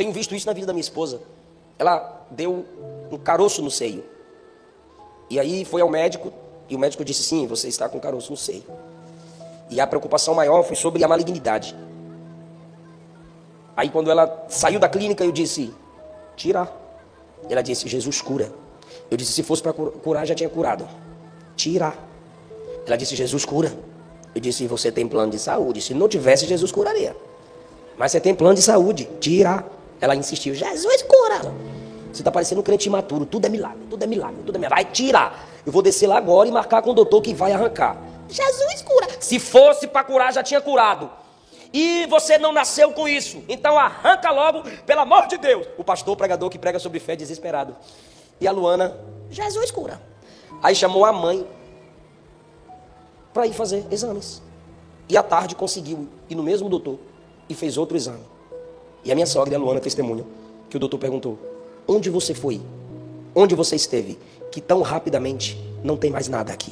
Tenho visto isso na vida da minha esposa. Ela deu um caroço no seio. E aí foi ao médico, e o médico disse, sim, você está com caroço no seio. E a preocupação maior foi sobre a malignidade. Aí quando ela saiu da clínica, eu disse, tira. Ela disse, Jesus cura. Eu disse, se fosse para curar, já tinha curado. Tira. Ela disse, Jesus cura. Eu disse, você tem plano de saúde. Se não tivesse, Jesus curaria. Mas você tem plano de saúde. Tira. Ela insistiu, Jesus cura. Você está parecendo um crente imaturo. Tudo é milagre, tudo é milagre, tudo é milagre. Vai, tira. Eu vou descer lá agora e marcar com o doutor que vai arrancar. Jesus cura. Se fosse para curar, já tinha curado. E você não nasceu com isso. Então arranca logo, pelo amor de Deus. O pastor, o pregador que prega sobre fé, desesperado. E a Luana, Jesus cura. Aí chamou a mãe para ir fazer exames. E à tarde conseguiu ir no mesmo doutor e fez outro exame. E a minha sogra e a Luana testemunham que o doutor perguntou, onde você foi? Onde você esteve? Que tão rapidamente não tem mais nada aqui.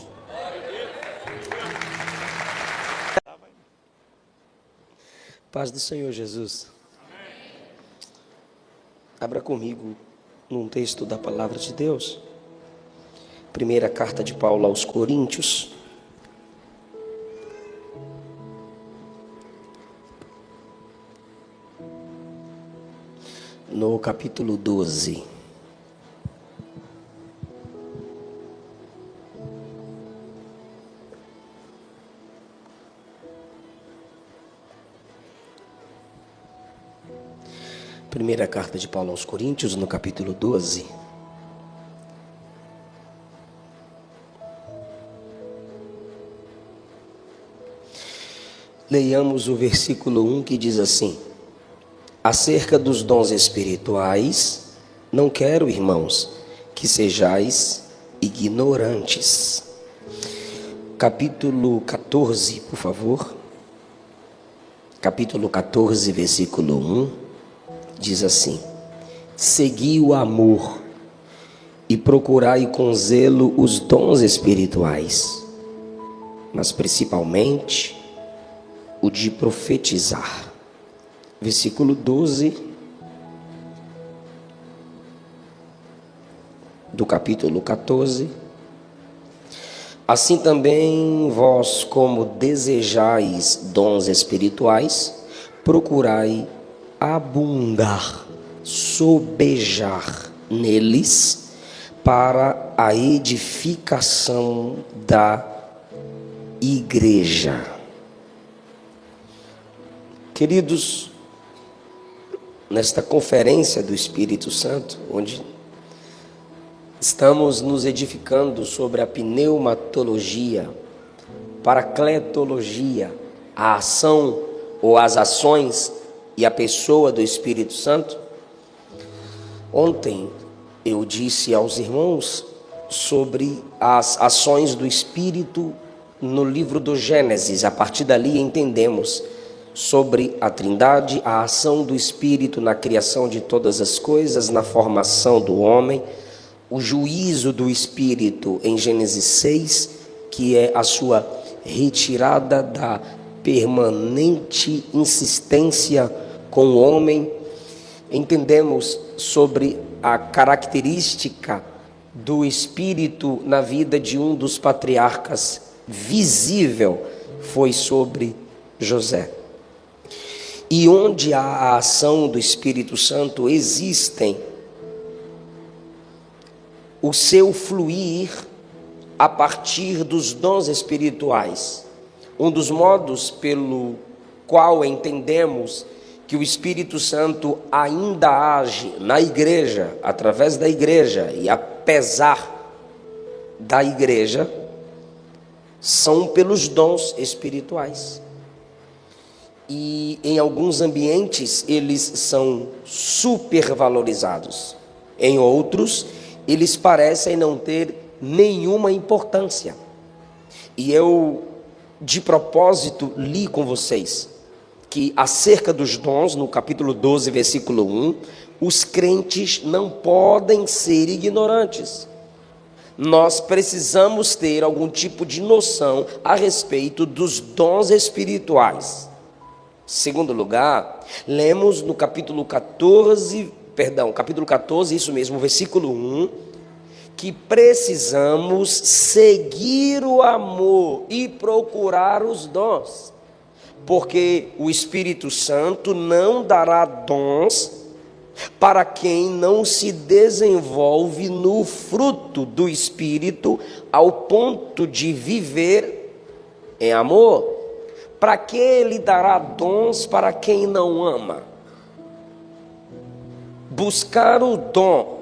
Paz do Senhor Jesus. Abra comigo num texto da palavra de Deus. Primeira carta de Paulo aos Coríntios. No capítulo 12. Primeira carta de Paulo aos Coríntios, no capítulo 12. Leiamos o versículo 1 que diz assim: acerca dos dons espirituais, não quero, irmãos, que sejais ignorantes. Capítulo 14, por favor. Capítulo 14, versículo 1. Diz assim: segui o amor e procurai com zelo os dons espirituais, mas principalmente o de profetizar. Versículo 12 do capítulo 14. Assim também vós, como desejais dons espirituais, procurai abundar, sobejar neles para a edificação da igreja. Queridos, nesta conferência do Espírito Santo, onde estamos nos edificando sobre a pneumatologia, paracletologia, a ação ou as ações e a pessoa do Espírito Santo. Ontem eu disse aos irmãos sobre as ações do Espírito no livro do Gênesis. A partir dali entendemos sobre a Trindade, a ação do Espírito na criação de todas as coisas, na formação do homem, o juízo do Espírito em Gênesis 6, que é a sua retirada da permanente insistência com o homem. Entendemos sobre a característica do Espírito na vida de um dos patriarcas, visível, foi sobre José. E onde há a ação do Espírito Santo, existem o seu fluir a partir dos dons espirituais. Um dos modos pelo qual entendemos que o Espírito Santo ainda age na igreja, através da igreja e apesar da igreja, são pelos dons espirituais. E em alguns ambientes eles são supervalorizados. Em outros, eles parecem não ter nenhuma importância. E eu, de propósito, li com vocês que acerca dos dons, no capítulo 12, versículo 1, os crentes não podem ser ignorantes. Nós precisamos ter algum tipo de noção a respeito dos dons espirituais. Segundo lugar, lemos no capítulo 14, isso mesmo, versículo 1, que precisamos seguir o amor e procurar os dons, porque o Espírito Santo não dará dons para quem não se desenvolve no fruto do Espírito ao ponto de viver em amor. Para que Ele dará dons para quem não ama? Buscar o dom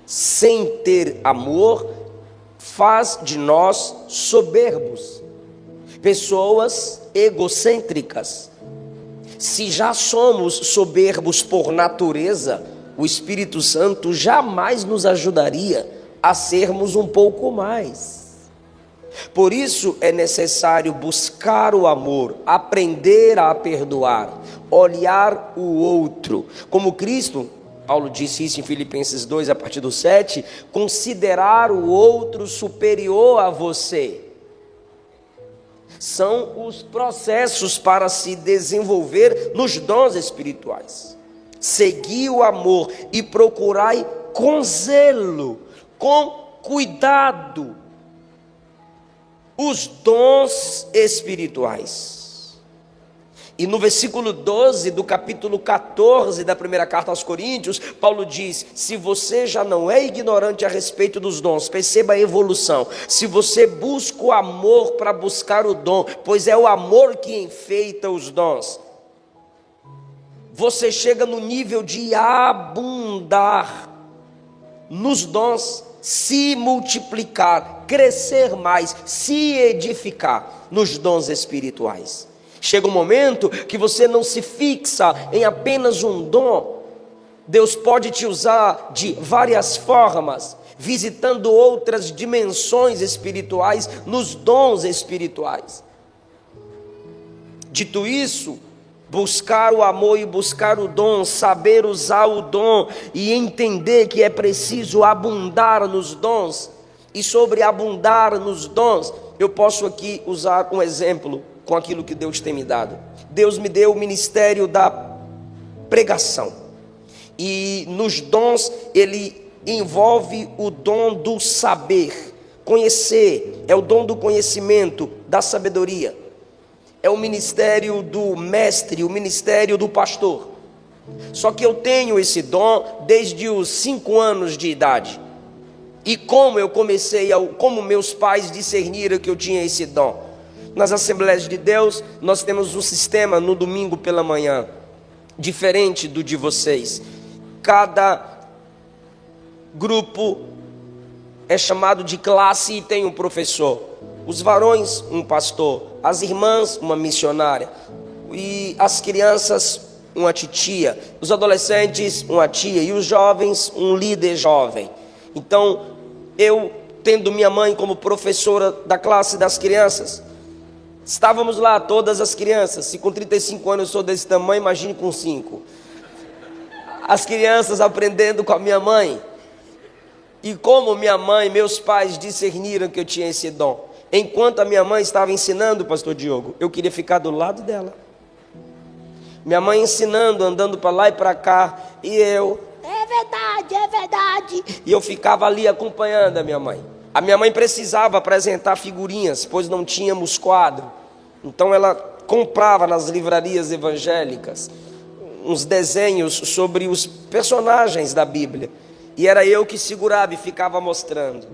sem ter amor faz de nós soberbos, pessoas egocêntricas. Se já somos soberbos por natureza, o Espírito Santo jamais nos ajudaria a sermos um pouco mais. Por isso é necessário buscar o amor, aprender a perdoar, olhar o outro. Como Cristo, Paulo disse isso em Filipenses 2, a partir do 7, considerar o outro superior a você. São os processos para se desenvolver nos dons espirituais. Seguir o amor e procurai com zelo, com cuidado, os dons espirituais. E no versículo 12 do capítulo 14 da primeira carta aos Coríntios, Paulo diz: se você já não é ignorante a respeito dos dons, perceba a evolução. Se você busca o amor para buscar o dom, pois é o amor que enfeita os dons, você chega no nível de abundar nos dons, se multiplicar, crescer mais, se edificar nos dons espirituais. Chega um momento que você não se fixa em apenas um dom. Deus pode te usar de várias formas, visitando outras dimensões espirituais nos dons espirituais. Dito isso, buscar o amor e buscar o dom, saber usar o dom e entender que é preciso abundar nos dons. E sobre abundar nos dons, eu posso aqui usar um exemplo com aquilo que Deus tem me dado. Deus me deu o ministério da pregação. E nos dons, Ele envolve o dom do saber. Conhecer, é o dom do conhecimento, da sabedoria. É o ministério do mestre, o ministério do pastor. Só que eu tenho esse dom desde os 5 anos de idade. E como eu comecei, como meus pais discerniram que eu tinha esse dom? Nas Assembleias de Deus, nós temos um sistema no domingo pela manhã, diferente do de vocês. Cada grupo é chamado de classe e tem um professor. Os varões, um pastor. As irmãs, uma missionária. E as crianças, uma titia. Os adolescentes, uma tia. E os jovens, um líder jovem. Então, eu, tendo minha mãe como professora da classe das crianças, estávamos lá, todas as crianças. Se com 35 anos eu sou desse tamanho, imagine com 5. As crianças aprendendo com a minha mãe. E como minha mãe, meus pais discerniram que eu tinha esse dom. Enquanto a minha mãe estava ensinando, pastor Diogo, eu queria ficar do lado dela. Minha mãe ensinando, andando para lá e para cá. E eu, é verdade, é verdade. E eu ficava ali acompanhando a minha mãe. A minha mãe precisava apresentar figurinhas, pois não tínhamos quadro. Então ela comprava nas livrarias evangélicas uns desenhos sobre os personagens da Bíblia. E era eu que segurava e ficava mostrando.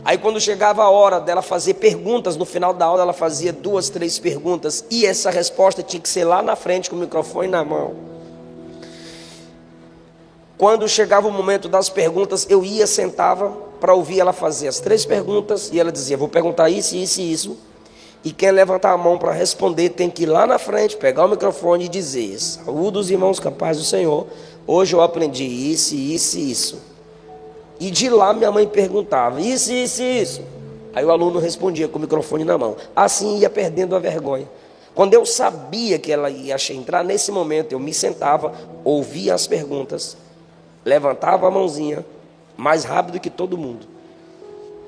Aí quando chegava a hora dela fazer perguntas, no final da aula ela fazia 2, 3 perguntas. E essa resposta tinha que ser lá na frente com o microfone na mão. Quando chegava o momento das perguntas, eu ia, sentava para ouvir ela fazer as 3 perguntas. E ela dizia, vou perguntar isso, isso e isso. E quem levantar a mão para responder tem que ir lá na frente, pegar o microfone e dizer, saúde os irmãos capazes do Senhor. Hoje eu aprendi isso, isso e isso. E de lá minha mãe perguntava, isso, isso e isso. Aí o aluno respondia com o microfone na mão. Assim ia perdendo a vergonha. Quando eu sabia que ela ia entrar, nesse momento eu me sentava, ouvia as perguntas, levantava a mãozinha, mais rápido que todo mundo.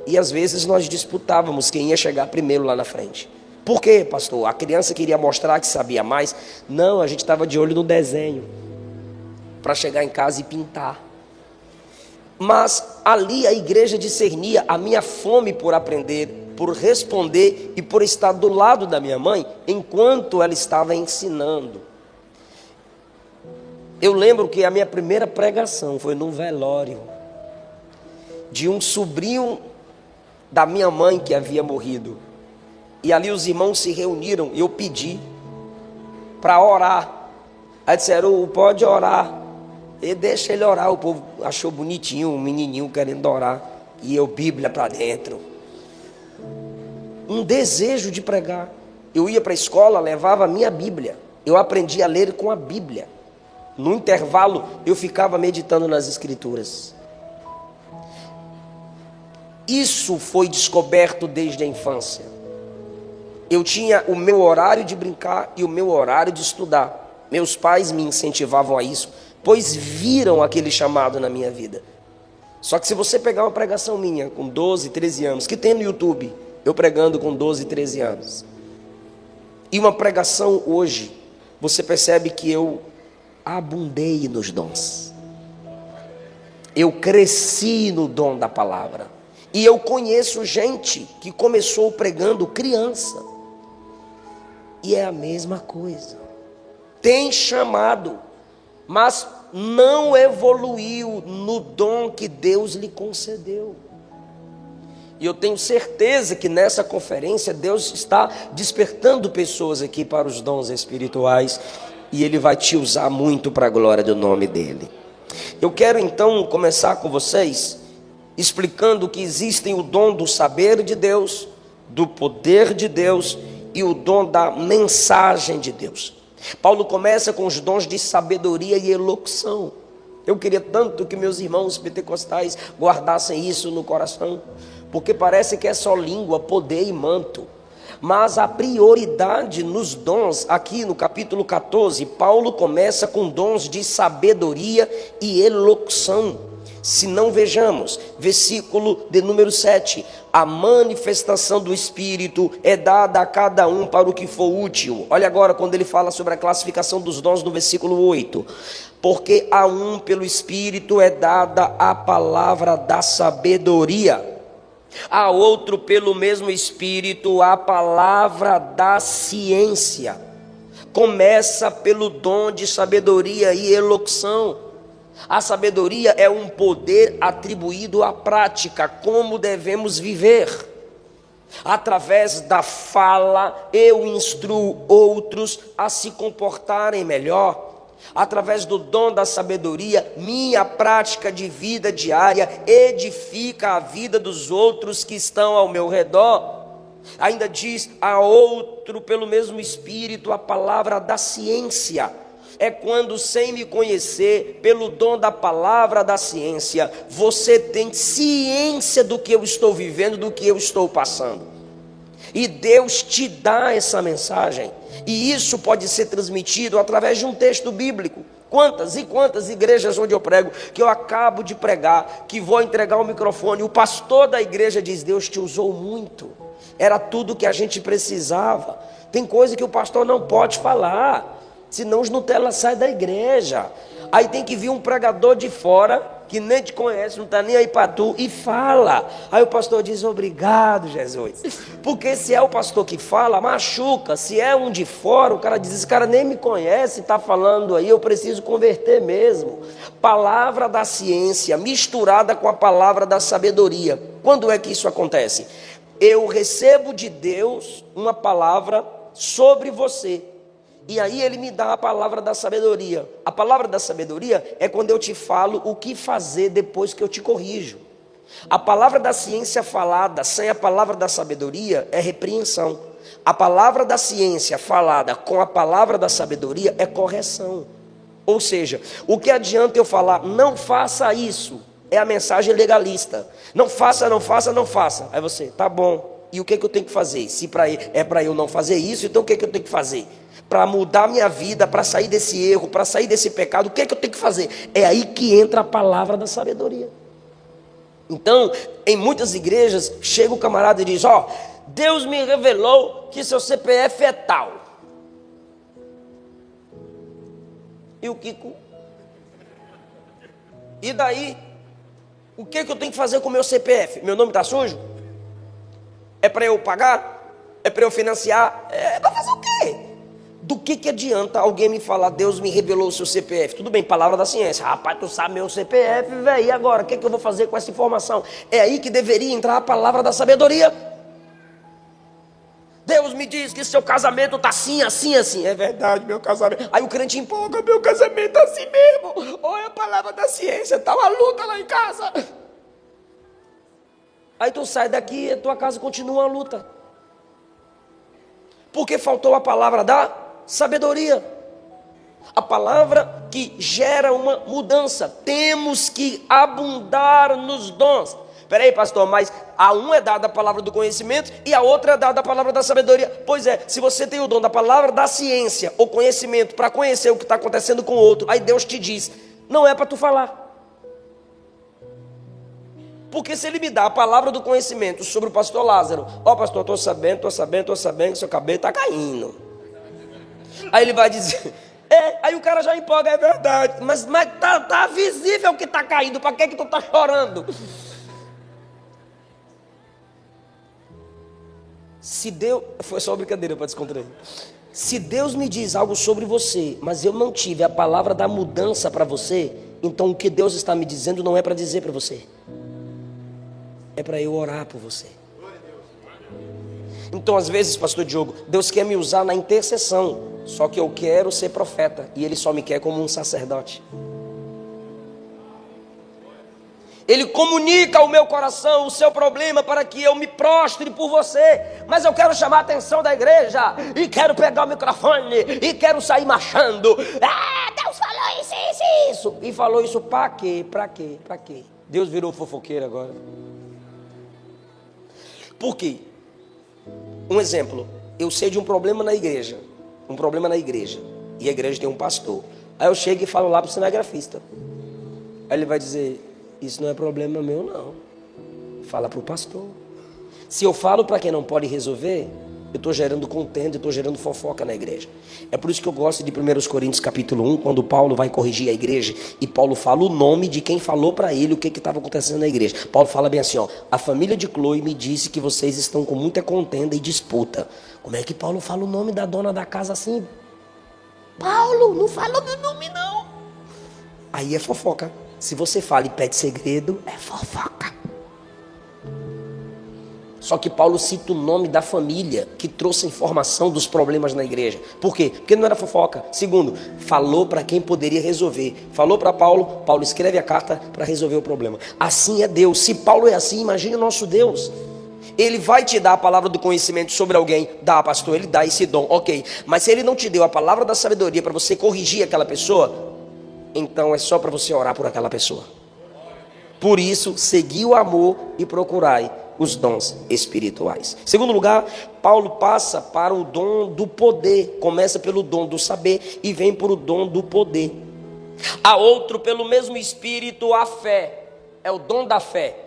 E às vezes nós disputávamos quem ia chegar primeiro lá na frente. Por quê, pastor? A criança queria mostrar que sabia mais? Não, a gente estava de olho no desenho, para chegar em casa e pintar. Mas ali a igreja discernia a minha fome por aprender, por responder e por estar do lado da minha mãe, enquanto ela estava ensinando. Eu lembro que a minha primeira pregação foi num velório de um sobrinho da minha mãe que havia morrido. E ali os irmãos se reuniram e eu pedi para orar. Aí disseram, pode orar. E deixa ele orar. O povo achou bonitinho, um menininho querendo orar. E eu, Bíblia para dentro. Um desejo de pregar. Eu ia para a escola, levava a minha Bíblia. Eu aprendi a ler com a Bíblia. No intervalo, eu ficava meditando nas Escrituras. Isso foi descoberto desde a infância. Eu tinha o meu horário de brincar e o meu horário de estudar. Meus pais me incentivavam a isso, pois viram aquele chamado na minha vida. Só que se você pegar uma pregação minha com 12, 13 anos, que tem no YouTube, eu pregando com 12, 13 anos, e uma pregação hoje, você percebe que eu abundei nos dons. Eu cresci no dom da palavra. E eu conheço gente que começou pregando criança. E é a mesma coisa. Tem chamado, mas não evoluiu no dom que Deus lhe concedeu. E eu tenho certeza que nessa conferência Deus está despertando pessoas aqui para os dons espirituais. E Ele vai te usar muito para a glória do nome dEle. Eu quero então começar com vocês explicando que existem o dom do saber de Deus, do poder de Deus e o dom da mensagem de Deus. Paulo começa com os dons de sabedoria e elocução. Eu queria tanto que meus irmãos pentecostais guardassem isso no coração, porque parece que é só língua, poder e manto. Mas a prioridade nos dons, aqui no capítulo 14, Paulo começa com dons de sabedoria e elocução. Se não vejamos, versículo de número 7, a manifestação do Espírito é dada a cada um para o que for útil. Olha agora quando ele fala sobre a classificação dos dons no versículo 8. Porque a um pelo Espírito é dada a palavra da sabedoria, a outro pelo mesmo Espírito a palavra da ciência. Começa pelo dom de sabedoria e elocução. A sabedoria é um poder atribuído à prática, como devemos viver. Através da fala, eu instruo outros a se comportarem melhor. Através do dom da sabedoria, minha prática de vida diária edifica a vida dos outros que estão ao meu redor. Ainda diz, a outro pelo mesmo Espírito a palavra da ciência. É quando, sem me conhecer, pelo dom da palavra da ciência, você tem ciência do que eu estou vivendo, do que eu estou passando. E Deus te dá essa mensagem. E isso pode ser transmitido através de um texto bíblico. Quantas e quantas igrejas onde eu prego, que eu acabo de pregar, que vou entregar o microfone, o pastor da igreja diz, Deus te usou muito. Era tudo que a gente precisava. Tem coisa que o pastor não pode falar, senão os Nutella saem da igreja. Aí tem que vir um pregador de fora, que nem te conhece, não está nem aí para tu, e fala. Aí o pastor diz, obrigado, Jesus. Porque se é o pastor que fala, machuca. Se é um de fora, o cara diz, esse cara nem me conhece, está falando aí, eu preciso converter mesmo. Palavra da ciência misturada com a palavra da sabedoria. Quando é que isso acontece? Eu recebo de Deus uma palavra sobre você. E aí ele me dá a palavra da sabedoria. A palavra da sabedoria é quando eu te falo o que fazer depois que eu te corrijo. A palavra da ciência falada sem a palavra da sabedoria é repreensão. A palavra da ciência falada com a palavra da sabedoria é correção. Ou seja, o que adianta eu falar, não faça isso, é a mensagem legalista. Não faça, não faça, não faça. Aí você, tá bom, e o que eu tenho que fazer? Se é para eu não fazer isso, então o que eu tenho que fazer? Para mudar minha vida, para sair desse erro, para sair desse pecado, o que eu tenho que fazer? É aí que entra a palavra da sabedoria. Então, em muitas igrejas, chega o camarada e diz, Deus me revelou que seu CPF é tal. E o Kiko? E daí? O que eu tenho que fazer com o meu CPF? Meu nome está sujo? É para eu pagar? É para eu financiar? É para fazer o quê? Do que adianta alguém me falar, Deus me revelou o seu CPF? Tudo bem, palavra da ciência. Rapaz, tu sabe meu CPF, velho. E agora? O que eu vou fazer com essa informação? É aí que deveria entrar a palavra da sabedoria. Deus me diz que seu casamento está assim, assim, assim. É verdade, meu casamento. Aí o crente empolga, meu casamento é assim mesmo. Olha a palavra da ciência, está uma luta lá em casa. Aí tu sai daqui e a tua casa continua uma luta. Porque faltou a palavra da sabedoria. A palavra que gera uma mudança. Temos que abundar nos dons. Peraí, pastor, mas a um é dada a palavra do conhecimento e a outra é dada a palavra da sabedoria. Pois é, se você tem o dom da palavra da ciência ou conhecimento para conhecer o que está acontecendo com o outro, aí Deus te diz, não é para tu falar. Porque se ele me dá a palavra do conhecimento sobre o pastor Lázaro, ó pastor, estou sabendo que seu cabelo está caindo. Aí ele vai dizer, aí o cara já empolga, é verdade, mas tá visível que está caindo, para que tu está chorando? Se Deus, foi só uma brincadeira para descontrair. Se Deus me diz algo sobre você, mas eu não tive a palavra da mudança para você, então o que Deus está me dizendo não é para dizer para você. É para eu orar por você. Então às vezes, pastor Diogo, Deus quer me usar na intercessão, só que eu quero ser profeta, e Ele só me quer como um sacerdote. Ele comunica ao meu coração o seu problema para que eu me prostre por você. Mas eu quero chamar a atenção da igreja. E quero pegar o microfone. E quero sair marchando. Deus falou isso, isso, isso. E falou isso para quê? Para quê? Para quê? Deus virou fofoqueiro agora. Por quê? Um exemplo. Eu sei de um problema na igreja. Um problema na igreja. E a igreja tem um pastor. Aí eu chego e falo lá para o cinegrafista. Aí ele vai dizer... Isso não é problema meu, não. Fala para o pastor. Se eu falo para quem não pode resolver, eu estou gerando contenda, eu estou gerando fofoca na igreja. É por isso que eu gosto de 1 Coríntios capítulo 1, quando Paulo vai corrigir a igreja, e Paulo fala o nome de quem falou para ele o que estava acontecendo na igreja. Paulo fala bem assim, ó, a família de Chloe me disse que vocês estão com muita contenda e disputa. Como é que Paulo fala o nome da dona da casa assim? Paulo, não fala o meu nome não. Aí é fofoca. Se você fala e pede segredo, é fofoca. Só que Paulo cita o nome da família que trouxe informação dos problemas na igreja. Por quê? Porque não era fofoca. Segundo, falou para quem poderia resolver. Falou para Paulo, Paulo escreve a carta para resolver o problema. Assim é Deus. Se Paulo é assim, imagine o nosso Deus. Ele vai te dar a palavra do conhecimento sobre alguém. Dá, pastor, ele dá esse dom, ok. Mas se ele não te deu a palavra da sabedoria para você corrigir aquela pessoa, então é só para você orar por aquela pessoa. Por isso, segui o amor e procurai os dons espirituais. Segundo lugar, Paulo passa para o dom do poder. Começa pelo dom do saber e vem para o dom do poder. Há outro pelo mesmo Espírito, a fé. É o dom da fé.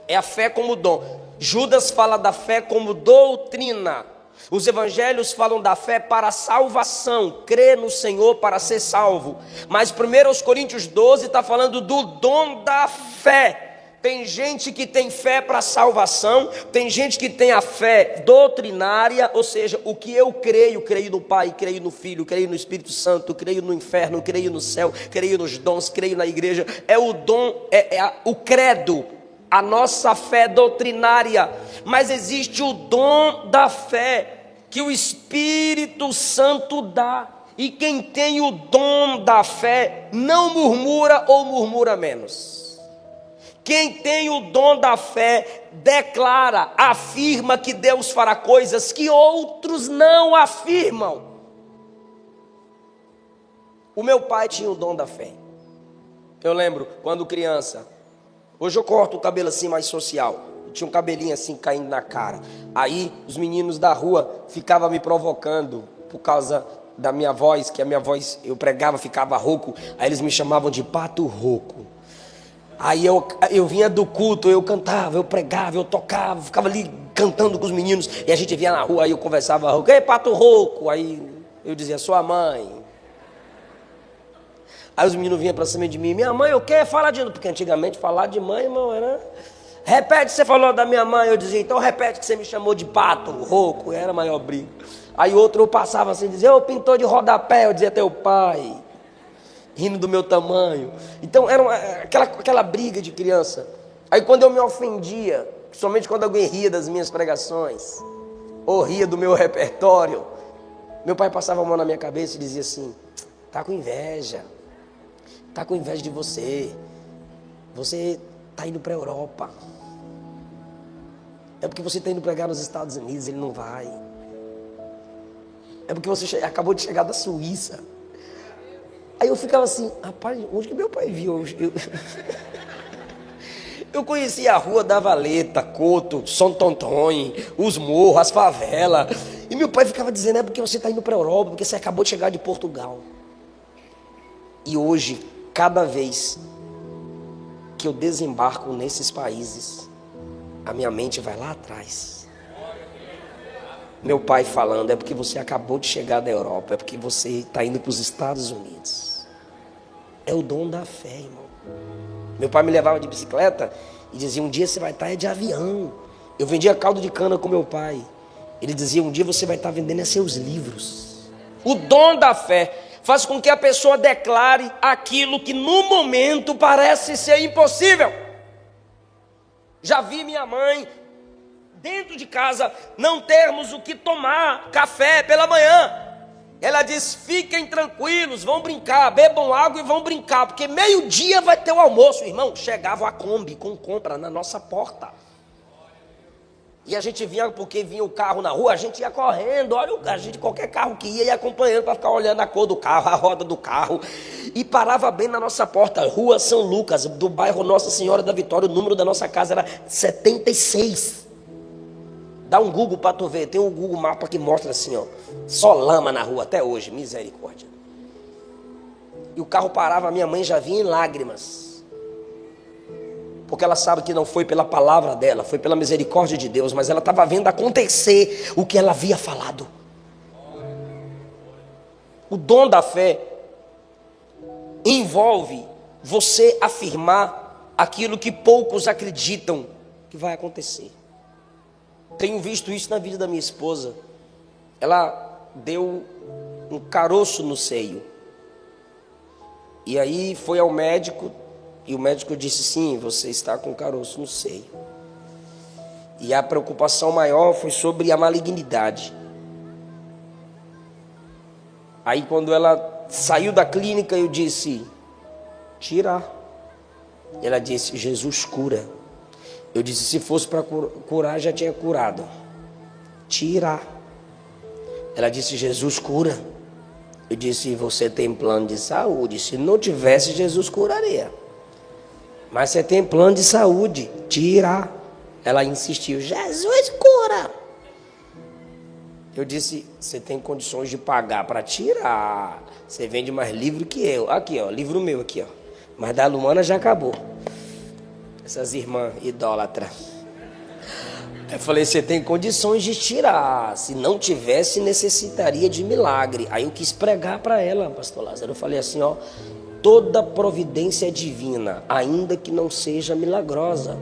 É a fé como dom. Judas fala da fé como doutrina. Os evangelhos falam da fé para a salvação, crer no Senhor para ser salvo. Mas 1 Coríntios 12 está falando do dom da fé. Tem gente que tem fé para a salvação, tem gente que tem a fé doutrinária, ou seja, o que eu creio no Pai, creio no Filho, creio no Espírito Santo, creio no inferno, creio no céu, creio nos dons, creio na igreja. É o dom, o credo. A nossa fé doutrinária, mas existe o dom da fé que o Espírito Santo dá, e quem tem o dom da fé não murmura ou murmura menos. Quem tem o dom da fé declara, afirma que Deus fará coisas que outros não afirmam. O meu pai tinha o dom da fé. Eu lembro quando criança. Hoje eu corto o cabelo assim mais social. Eu tinha um cabelinho assim caindo na cara. Aí os meninos da rua ficavam me provocando por causa da minha voz, que a minha voz, eu pregava, ficava rouco. Aí eles me chamavam de pato rouco. Aí eu vinha do culto, eu cantava, eu pregava, eu tocava, ficava ali cantando com os meninos, e a gente via na rua, aí eu conversava, ei, pato rouco, aí eu dizia, sua mãe. Aí os meninos vinham para cima de mim, minha mãe, o quê? Fala de novo, porque antigamente falar de mãe, irmão, era... Repete, você falou da minha mãe, eu dizia, então repete que você me chamou de pato rouco, era a maior briga. Aí outro eu passava assim, dizia, ô pintor de rodapé, eu dizia, teu pai, rindo do meu tamanho. Então era aquela briga de criança. Aí quando eu me ofendia, somente quando alguém ria das minhas pregações, ou ria do meu repertório, meu pai passava a mão na minha cabeça e dizia assim, tá com inveja de você tá indo para a Europa, é porque você está indo pregar nos Estados Unidos, ele não vai, é porque você acabou de chegar da Suíça. Aí eu ficava assim, rapaz, onde que meu pai viu? Eu conhecia a rua da Valeta, Couto, Santo Antônio, os morros, as favelas. E meu pai ficava dizendo, é porque você está indo para a Europa, porque você acabou de chegar de Portugal. E hoje, cada vez que eu desembarco nesses países, a minha mente vai lá atrás. Meu pai falando, é porque você acabou de chegar da Europa, é porque você está indo para os Estados Unidos. É o dom da fé, irmão. Meu pai me levava de bicicleta e dizia, um dia você vai estar de avião. Eu vendia caldo de cana com meu pai. Ele dizia, um dia você vai estar vendendo seus livros. O dom da fé faz com que a pessoa declare aquilo que no momento parece ser impossível. Já vi minha mãe, dentro de casa, não termos o que tomar café pela manhã. Ela diz, fiquem tranquilos, vão brincar, bebam água e vão brincar, porque meio-dia vai ter o almoço. Irmão, chegava a Kombi com compra na nossa porta. E a gente vinha, porque vinha o carro na rua, a gente ia correndo, olha, a gente, qualquer carro que ia acompanhando para ficar olhando a cor do carro, a roda do carro. E parava bem na nossa porta, Rua São Lucas, do bairro Nossa Senhora da Vitória, o número da nossa casa era 76. Dá um Google para tu ver, tem um Google Mapa que mostra assim, ó, só lama na rua até hoje, misericórdia. E o carro parava, a minha mãe já vinha em lágrimas, porque ela sabe que não foi pela palavra dela, foi pela misericórdia de Deus, mas ela estava vendo acontecer o que ela havia falado. O dom da fé envolve você afirmar aquilo que poucos acreditam que vai acontecer. Tenho visto isso na vida da minha esposa. Ela deu um caroço no seio. E aí foi ao médico, e o médico disse, sim, você está com caroço no seio. E a preocupação maior foi sobre a malignidade. Aí quando ela saiu da clínica, eu disse, tira. Ela disse, Jesus cura. Eu disse, se fosse para curar, já tinha curado. Tira. Ela disse, Jesus cura. Eu disse, você tem plano de saúde. Se não tivesse, Jesus curaria. Mas você tem plano de saúde. Tira. Ela insistiu, Jesus cura. Eu disse, você tem condições de pagar para tirar. Você vende mais livro que eu. Aqui, ó, livro meu aqui, ó. Mas da Luana já acabou. Essas irmãs idólatras. Eu falei, você tem condições de tirar. Se não tivesse, necessitaria de milagre. Aí eu quis pregar para ela, pastor Lázaro. Eu falei assim, ó, toda providência é divina, ainda que não seja milagrosa.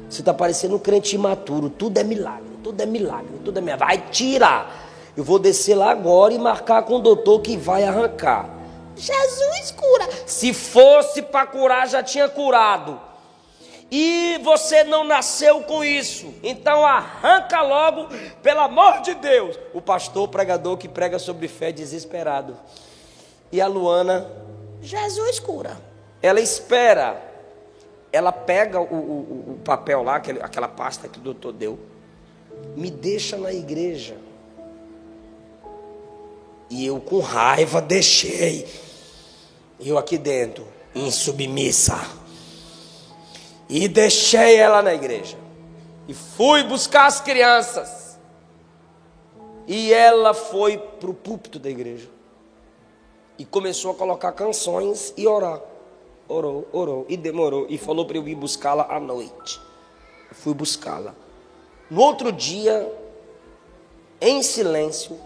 Você está parecendo um crente imaturo. Tudo é milagre, tudo é milagre, tudo é milagre. Vai tirar. Eu vou descer lá agora e marcar com o doutor que vai arrancar. Jesus cura. Se fosse para curar, já tinha curado. E você não nasceu com isso, então arranca logo, pelo amor de Deus. O pastor, o pregador que prega sobre fé, desesperado. E a Luana, Jesus cura. Ela espera, ela pega o papel lá, aquela pasta que o doutor deu, me deixa na igreja. E eu com raiva deixei, eu aqui dentro, insubmissa. E deixei ela na igreja. E fui buscar as crianças. E ela foi para o púlpito da igreja. E começou a colocar canções e orar. Orou. E demorou. E falou para eu ir buscá-la à noite. Eu fui buscá-la. No outro dia, em silêncio,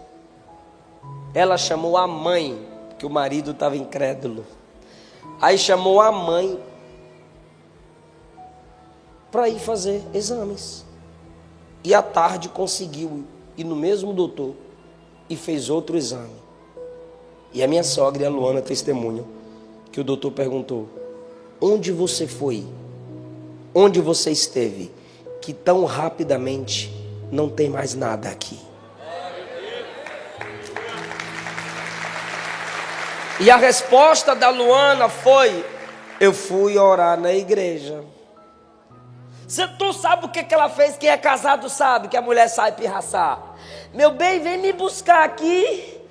ela chamou a mãe, que o marido estava incrédulo. Aí chamou a mãe para ir fazer exames. E à tarde conseguiu ir no mesmo doutor e fez outro exame. E a minha sogra e a Luana testemunham que o doutor perguntou: onde você foi? Onde você esteve? Que tão rapidamente não tem mais nada aqui. E a resposta da Luana foi: eu fui orar na igreja. Tu sabe o que ela fez? Quem é casado sabe que a mulher sai pirraçar. Meu bem, vem me buscar aqui.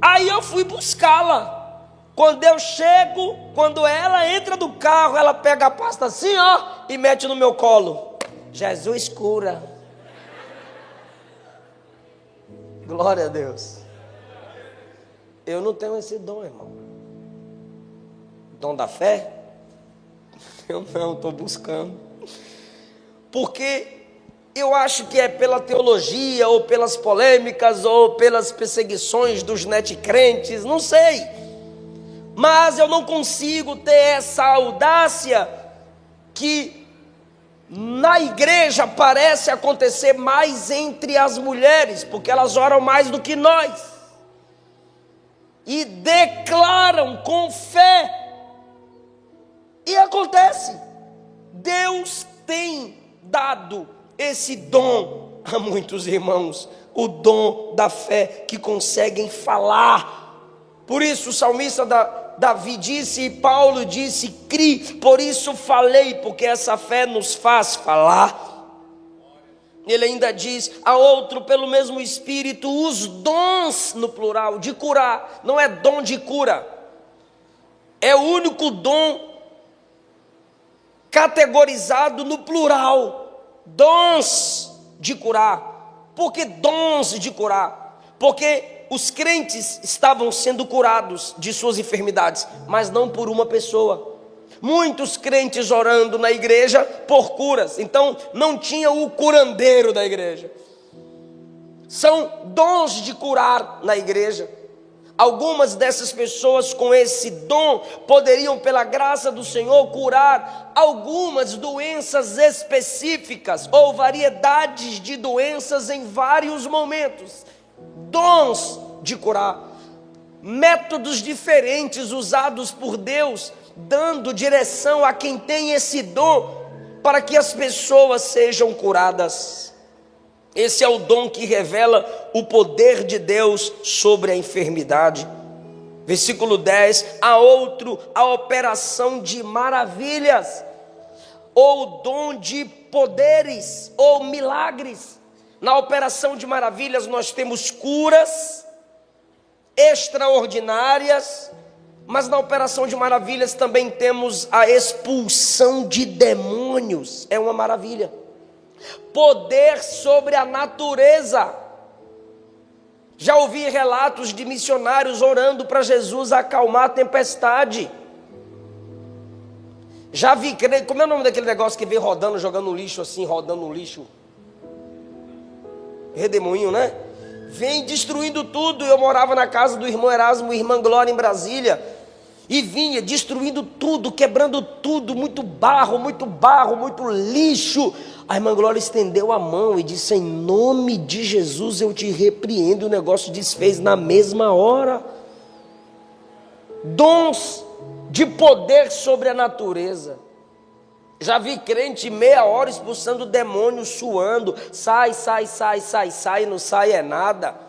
Aí eu fui buscá-la. Quando eu chego, quando ela entra do carro, ela pega a pasta assim, ó, e mete no meu colo. Jesus cura. Glória a Deus. Eu não tenho esse dom, irmão. Dom da fé? Eu não, estou buscando. Porque eu acho que é pela teologia, ou pelas polêmicas, ou pelas perseguições dos netcrentes, não sei. Mas eu não consigo ter essa audácia que na igreja parece acontecer mais entre as mulheres, porque elas oram mais do que nós. E declaram com fé. E acontece. Deus tem dado esse dom a muitos irmãos. O dom da fé, que conseguem falar. Por isso o salmista Davi disse, e Paulo disse, cri, por isso falei, porque essa fé nos faz falar. Ele ainda diz, a outro pelo mesmo Espírito, os dons, no plural, de curar. Não é dom de cura. É o único dom categorizado no plural. Dons de curar. Por que dons de curar? Porque os crentes estavam sendo curados de suas enfermidades, mas não por uma pessoa. Muitos crentes orando na igreja por curas. Então não tinha o curandeiro da igreja. São dons de curar na igreja. Algumas dessas pessoas com esse dom poderiam, pela graça do Senhor, curar algumas doenças específicas ou variedades de doenças em vários momentos. Dons de curar. Métodos diferentes usados por Deus, dando direção a quem tem esse dom, para que as pessoas sejam curadas. Esse é o dom que revela o poder de Deus sobre a enfermidade. Versículo 10, a outro a operação de maravilhas, ou dom de poderes, ou milagres. Na operação de maravilhas nós temos curas extraordinárias, mas na operação de maravilhas também temos a expulsão de demônios. É uma maravilha. Poder sobre a natureza. Já ouvi relatos de missionários orando para Jesus acalmar a tempestade. Já vi, como é o nome daquele negócio que vem rodando, jogando no lixo assim, rodando no lixo? Redemoinho, né? Vem destruindo tudo. Eu morava na casa do irmão Erasmo e irmã Glória em Brasília, e vinha destruindo tudo, quebrando tudo, muito barro, muito lixo. A irmã Glória estendeu a mão e disse, em nome de Jesus eu te repreendo. O negócio desfez na mesma hora. Dons de poder sobre a natureza. Já vi crente meia hora expulsando demônios, suando, sai, não sai é nada.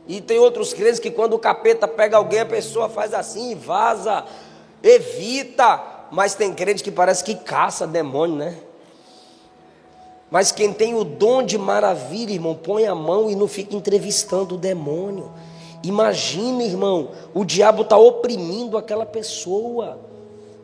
E tem outros crentes que quando o capeta pega alguém, a pessoa faz assim, vaza, evita. Mas tem crente que parece que caça demônio, né? Mas quem tem o dom de maravilha, irmão, põe a mão e não fica entrevistando o demônio. Imagina, irmão, o diabo está oprimindo aquela pessoa,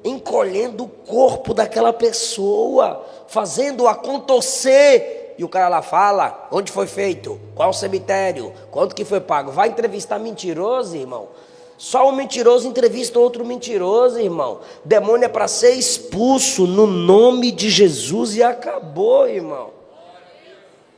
encolhendo o corpo daquela pessoa, fazendo-a contorcer. E o cara lá fala, onde foi feito? Qual cemitério? Quanto que foi pago? Vai entrevistar mentiroso, irmão? Só um mentiroso entrevista outro mentiroso, irmão. Demônio é para ser expulso no nome de Jesus e acabou, irmão.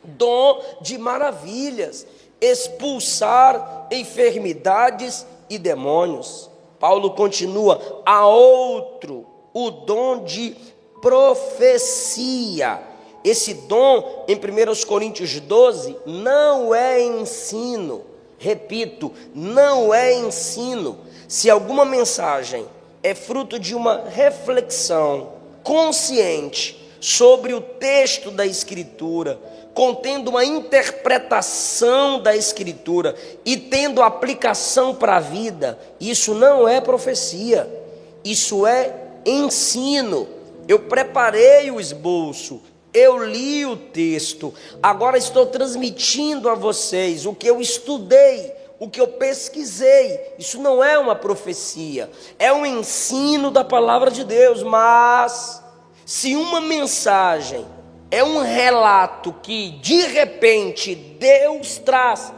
dom de maravilhas, expulsar enfermidades e demônios. Paulo continua: há outro, o dom de profecia. Esse dom, em 1 Coríntios 12, não é ensino. Repito, não é ensino. Se alguma mensagem é fruto de uma reflexão consciente sobre o texto da Escritura, contendo uma interpretação da Escritura e tendo aplicação para a vida, isso não é profecia, isso é ensino. Eu preparei o esboço, eu li o texto, agora estou transmitindo a vocês o que eu estudei, o que eu pesquisei. Isso não é uma profecia, é um ensino da palavra de Deus. Mas se uma mensagem é um relato que de repente Deus traz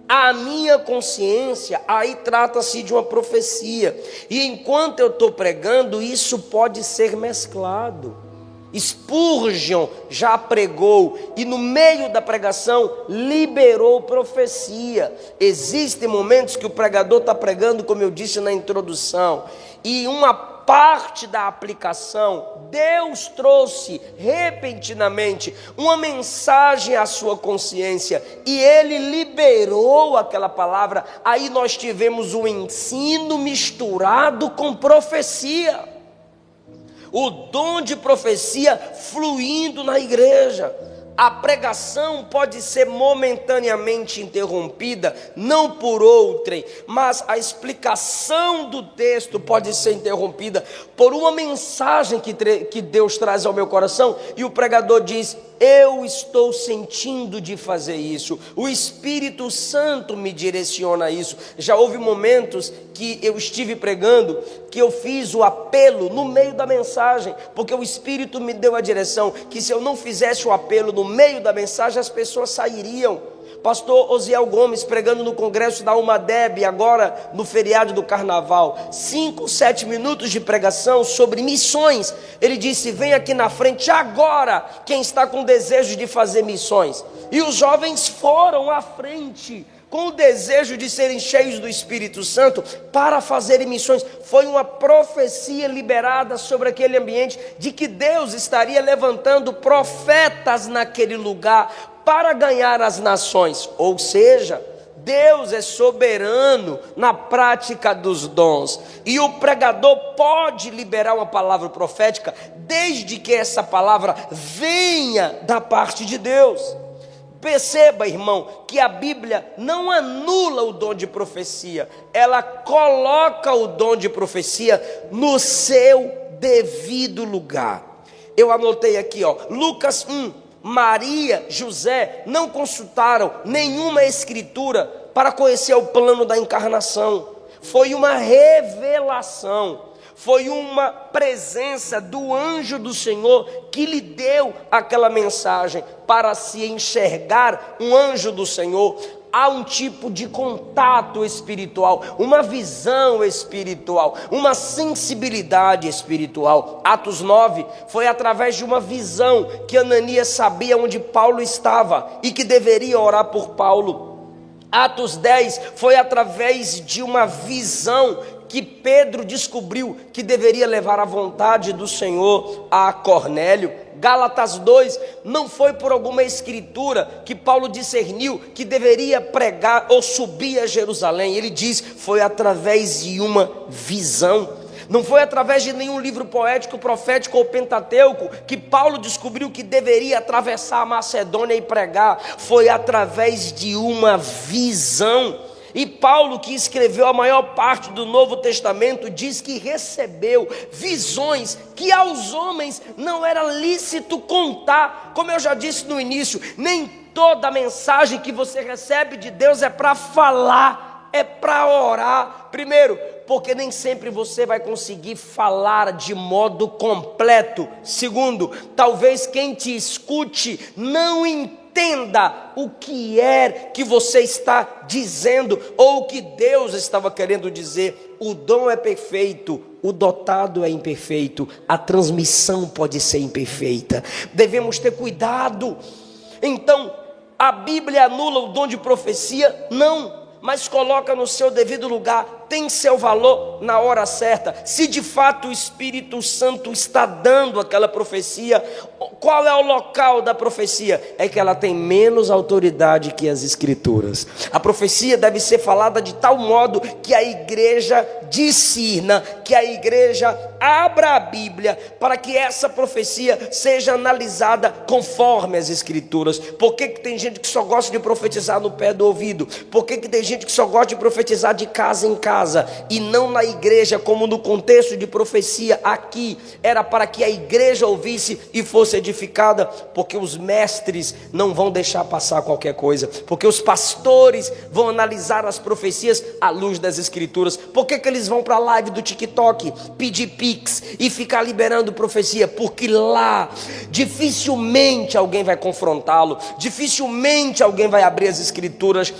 à minha consciência, aí trata-se de uma profecia. E enquanto eu estou pregando, isso pode ser mesclado. Spurgeon já pregou e no meio da pregação liberou profecia. Existem momentos que o pregador está pregando, como eu disse na introdução, e uma parte da aplicação, Deus trouxe repentinamente uma mensagem à sua consciência e Ele liberou aquela palavra. Aí nós tivemos o ensino misturado com profecia. O dom de profecia fluindo na igreja. A pregação pode ser momentaneamente interrompida, não por outrem, mas a explicação do texto pode ser interrompida por uma mensagem que Deus traz ao meu coração, e o pregador diz: eu estou sentindo de fazer isso, o Espírito Santo me direciona a isso. Já houve momentos que eu estive pregando, que eu fiz o apelo no meio da mensagem, porque o Espírito me deu a direção, que se eu não fizesse o apelo no meio da mensagem, as pessoas sairiam. Pastor Osiel Gomes, pregando no congresso da UMADEB, agora no feriado do carnaval, 5, 7 minutos de pregação sobre missões. Ele disse: vem aqui na frente agora quem está com desejo de fazer missões. E os jovens foram à frente, com o desejo de serem cheios do Espírito Santo para fazerem missões. Foi uma profecia liberada sobre aquele ambiente, de que Deus estaria levantando profetas naquele lugar, para ganhar as nações. Ou seja, Deus é soberano na prática dos dons, e o pregador pode liberar uma palavra profética, desde que essa palavra venha da parte de Deus. Perceba, irmão, que a Bíblia não anula o dom de profecia, ela coloca o dom de profecia no seu devido lugar. Eu anotei aqui, Lucas 1. Maria, José não consultaram nenhuma escritura para conhecer o plano da encarnação. Foi uma revelação, foi uma presença do anjo do Senhor que lhe deu aquela mensagem. Para se enxergar um anjo do Senhor, há um tipo de contato espiritual, uma visão espiritual, uma sensibilidade espiritual. Atos 9 foi através de uma visão que Ananias sabia onde Paulo estava e que deveria orar por Paulo. Atos 10 foi através de uma visão que Pedro descobriu que deveria levar a vontade do Senhor a Cornélio. Gálatas 2, não foi por alguma escritura que Paulo discerniu que deveria pregar ou subir a Jerusalém. Ele diz: foi através de uma visão. Não foi através de nenhum livro poético, profético ou pentateuco que Paulo descobriu que deveria atravessar a Macedônia e pregar. Foi através de uma visão. E Paulo, que escreveu a maior parte do Novo Testamento, diz que recebeu visões que aos homens não era lícito contar. Como eu já disse no início, nem toda mensagem que você recebe de Deus é para falar, é para orar. Primeiro, porque nem sempre você vai conseguir falar de modo completo. Segundo, talvez quem te escute não entenda o que é que você está dizendo, ou o que Deus estava querendo dizer. O dom é perfeito, o dotado é imperfeito, a transmissão pode ser imperfeita. Devemos ter cuidado. Então, A Bíblia anula o dom de profecia? Não, mas coloca no seu devido lugar, tem seu valor na hora certa. Se de fato o Espírito Santo está dando aquela profecia, qual é o local da profecia? É que ela tem menos autoridade que as Escrituras. A profecia deve ser falada de tal modo que a igreja discirna, que a igreja abra a Bíblia para que essa profecia seja analisada conforme as Escrituras. Por que tem gente que só gosta de profetizar no pé do ouvido? Por que tem gente que só gosta de profetizar de casa em casa e não na igreja, como no contexto de profecia aqui era para que a igreja ouvisse e fosse edificada? Porque os mestres não vão deixar passar qualquer coisa, porque os pastores vão analisar as profecias à luz das Escrituras. Por que eles vão para a live do TikTok pedir pix e ficar liberando profecia? Porque lá dificilmente alguém vai confrontá-lo, dificilmente alguém vai abrir as Escrituras.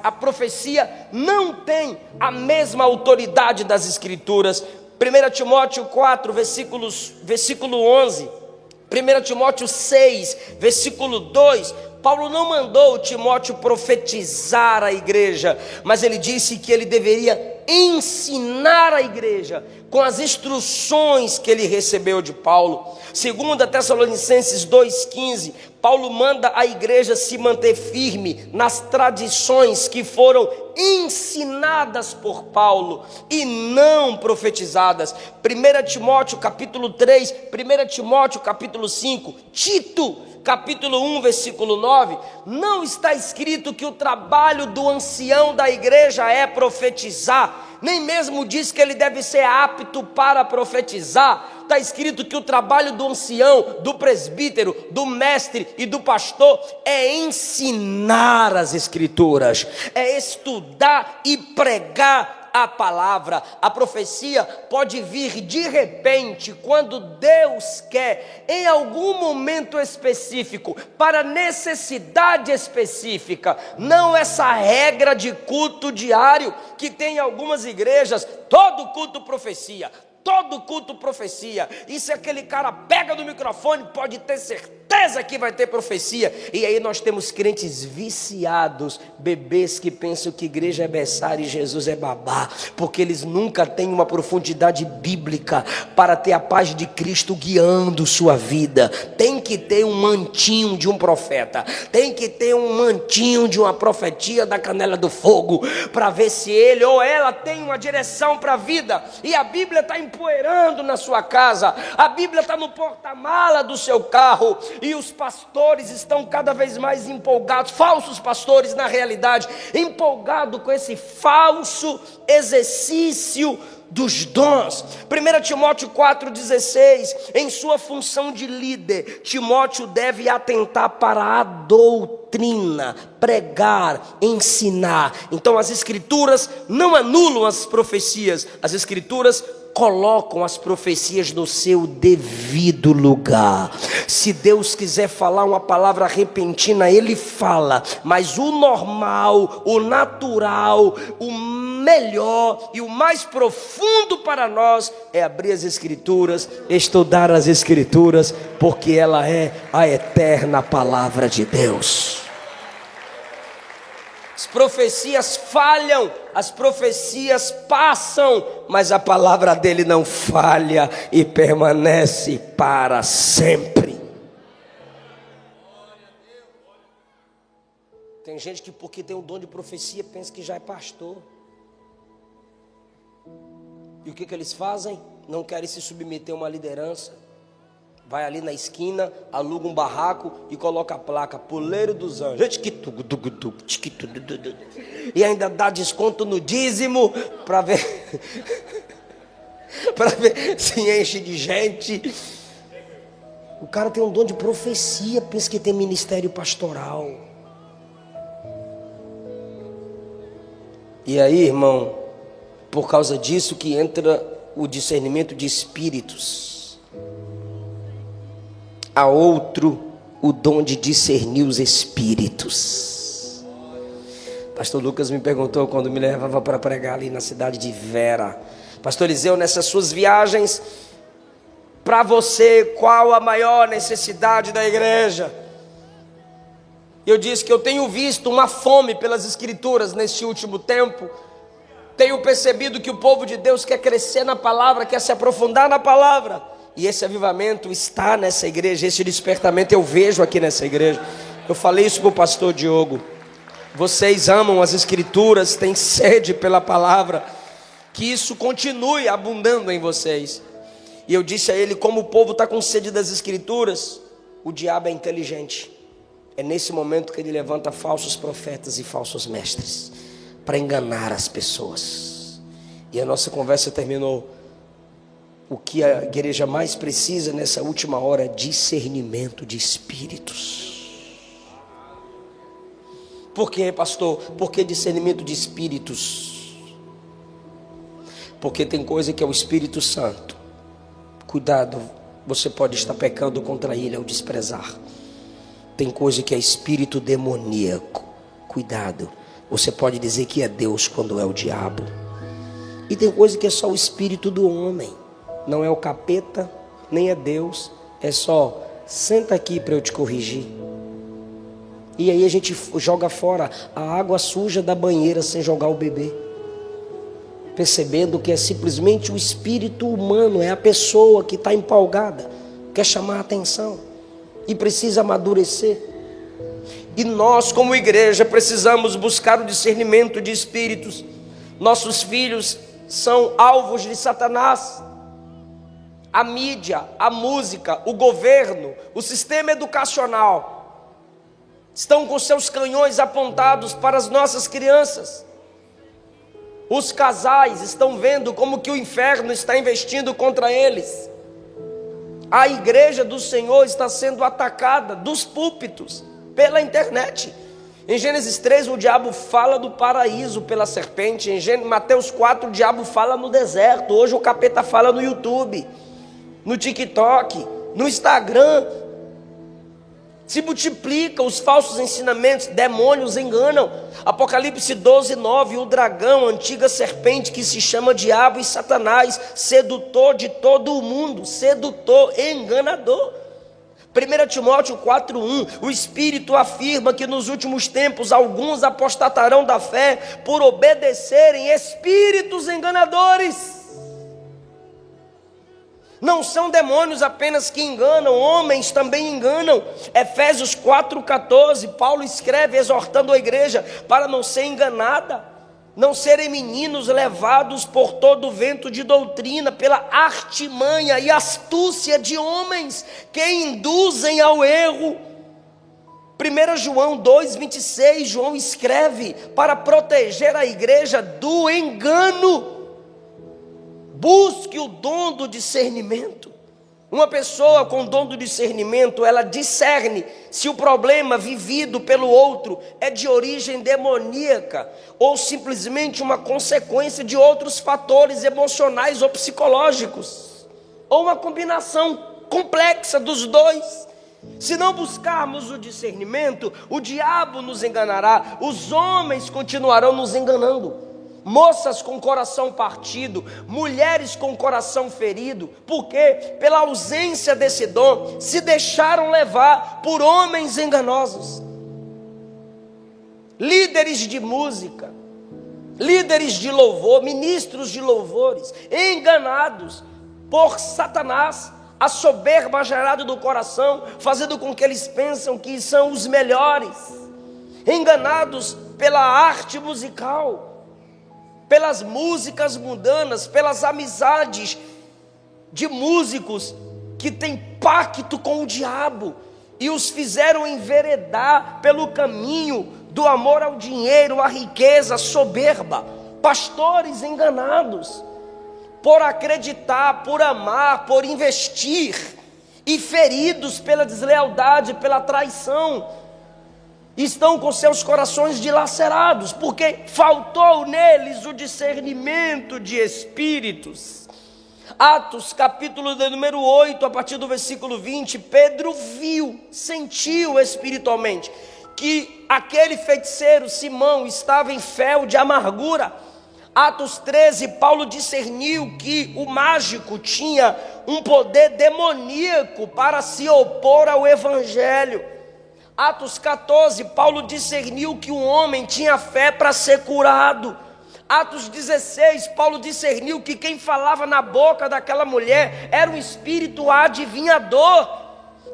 A profecia não tem a mesma autoridade das Escrituras. 1 Timóteo 4, versículo 11, 1 Timóteo 6, versículo 2, Paulo não mandou Timóteo profetizar a igreja, mas ele disse que ele deveria ensinar a igreja com as instruções que ele recebeu de Paulo. 2 Tessalonicenses 2,15, Paulo manda a igreja se manter firme nas tradições que foram ensinadas por Paulo e não profetizadas. 1 Timóteo capítulo 3, 1 Timóteo capítulo 5, Tito capítulo 1, versículo 9, não está escrito que o trabalho do ancião da igreja é profetizar, nem mesmo diz que ele deve ser apto para profetizar. Está escrito que o trabalho do ancião, do presbítero, do mestre e do pastor é ensinar as Escrituras, é estudar e pregar a palavra. A profecia pode vir de repente, quando Deus quer, em algum momento específico, para necessidade específica. Não essa regra de culto diário que tem em algumas igrejas, todo culto profecia. Todo culto profecia. E se aquele cara pega no microfone, pode ter certeza que vai ter profecia. E aí nós temos crentes viciados, bebês que pensam que igreja é berçário e Jesus é babá, porque eles nunca têm uma profundidade bíblica para ter a paz de Cristo guiando sua vida. Tem que ter um mantinho de um profeta, tem que ter um mantinho de uma profetia da canela do fogo, para ver se ele ou ela tem uma direção para a vida. E a Bíblia está empoeirando na sua casa, a Bíblia está no porta-mala do seu carro, e os pastores estão cada vez mais empolgados, falsos pastores na realidade, empolgados com esse falso exercício dos dons. 1 Timóteo 4,16, em sua função de líder, Timóteo deve atentar para a doutrina, pregar, ensinar. Então as Escrituras não anulam as profecias, as Escrituras colocam as profecias no seu devido lugar. Se Deus quiser falar uma palavra repentina, Ele fala, mas o normal, o natural, o melhor e o mais profundo para nós é abrir as Escrituras, estudar as Escrituras, porque ela é a eterna palavra de Deus. As profecias falham, as profecias passam, mas a palavra dele não falha e permanece para sempre. Tem gente que porque tem o dom de profecia pensa que já é pastor. E o que eles fazem? Não querem se submeter a uma liderança. Vai ali na esquina, aluga um barraco e coloca a placa Puleiro dos Anjos. E ainda dá desconto no dízimo para ver se enche de gente. O cara tem um dom de profecia, pensa que tem ministério pastoral. E aí, irmão, por causa disso que entra o discernimento de espíritos. A outro o dom de discernir os espíritos. Pastor Lucas me perguntou quando me levava para pregar ali na cidade de Vera: Pastor Eliseu, nessas suas viagens, para você, qual a maior necessidade da igreja? Eu disse que eu tenho visto uma fome pelas Escrituras neste último tempo. Tenho percebido que o povo de Deus quer crescer na palavra, quer se aprofundar na palavra. E esse avivamento está nessa igreja, esse despertamento eu vejo aqui nessa igreja. Eu falei isso para o pastor Diogo. Vocês amam as Escrituras, têm sede pela palavra. Que isso continue abundando em vocês. E eu disse a ele, como o povo está com sede das Escrituras, o diabo é inteligente. É nesse momento que ele levanta falsos profetas e falsos mestres para enganar as pessoas. E a nossa conversa terminou. O que a igreja mais precisa nessa última hora é discernimento de espíritos. Por quê, pastor? Por que discernimento de espíritos? Porque tem coisa que é o Espírito Santo. Cuidado, você pode estar pecando contra ele ao desprezar. Tem coisa que é espírito demoníaco. Cuidado, você pode dizer que é Deus quando é o diabo. E tem coisa que é só o espírito do homem. Não é o capeta, nem é Deus. É só, senta aqui para eu te corrigir. E aí a gente joga fora a água suja da banheira sem jogar o bebê. Percebendo que é simplesmente o espírito humano, é a pessoa que está empolgada, quer chamar a atenção e precisa amadurecer. E nós, como igreja, precisamos buscar o discernimento de espíritos. Nossos filhos são alvos de Satanás. A mídia, a música, o governo, o sistema educacional estão com seus canhões apontados para as nossas crianças. Os casais estão vendo como que o inferno está investindo contra eles. A igreja do Senhor está sendo atacada dos púlpitos, pela internet. Em Gênesis 3 o diabo fala do paraíso pela serpente. Em Mateus 4 o diabo fala no deserto. Hoje o capeta fala no YouTube, no TikTok, no Instagram. Se multiplicam os falsos ensinamentos, demônios enganam. Apocalipse 12:9, o dragão, a antiga serpente que se chama diabo e Satanás, sedutor de todo o mundo, sedutor, enganador. 1 Timóteo 4:1, o Espírito afirma que nos últimos tempos alguns apostatarão da fé por obedecerem espíritos enganadores. Não são demônios apenas que enganam, homens também enganam. Efésios 4:14, Paulo escreve exortando a igreja para não ser enganada, não serem meninos levados por todo o vento de doutrina, pela artimanha e astúcia de homens que induzem ao erro. 1 João 2:26, João escreve para proteger a igreja do engano. Busque o dom do discernimento. Uma pessoa com dom do discernimento, ela discerne se o problema vivido pelo outro é de origem demoníaca ou simplesmente uma consequência de outros fatores emocionais ou psicológicos, ou uma combinação complexa dos dois. Se não buscarmos o discernimento, o diabo nos enganará, os homens continuarão nos enganando. Moças com coração partido, mulheres com coração ferido, porque pela ausência desse dom, se deixaram levar por homens enganosos. Líderes de música, líderes de louvor, ministros de louvores, enganados por Satanás, a soberba gerada do coração, fazendo com que eles pensam que são os melhores, enganados pela arte musical, pelas músicas mundanas, pelas amizades de músicos que têm pacto com o diabo e os fizeram enveredar pelo caminho do amor ao dinheiro, à riqueza, à soberba. Pastores enganados por acreditar, por amar, por investir, e feridos pela deslealdade, pela traição, estão com seus corações dilacerados, porque faltou neles o discernimento de espíritos. Atos capítulo de número 8, a partir do versículo 20, Pedro viu, sentiu espiritualmente, que aquele feiticeiro Simão estava em fel de amargura. Atos 13, Paulo discerniu que o mágico tinha um poder demoníaco para se opor ao evangelho. Atos 14, Paulo discerniu que o homem tinha fé para ser curado. Atos 16, Paulo discerniu que quem falava na boca daquela mulher era um espírito adivinhador.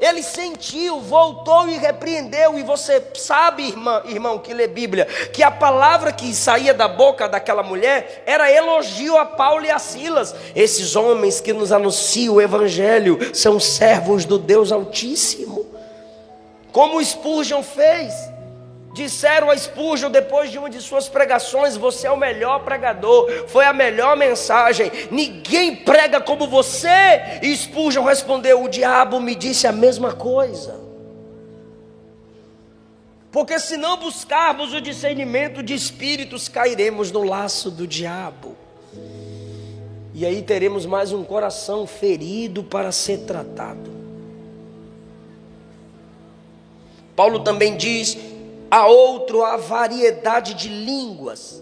Ele sentiu, voltou e repreendeu. E você sabe, irmão que lê Bíblia, que a palavra que saía da boca daquela mulher era elogio a Paulo e a Silas. Esses homens que nos anunciam o evangelho são servos do Deus Altíssimo. Como o Spurgeon fez. Disseram a Spurgeon depois de uma de suas pregações: você é o melhor pregador, foi a melhor mensagem, ninguém prega como você. E Spurgeon respondeu: o diabo me disse a mesma coisa. Porque se não buscarmos o discernimento de espíritos, cairemos no laço do diabo. E aí teremos mais um coração ferido para ser tratado. Paulo também diz: a outro a variedade de línguas.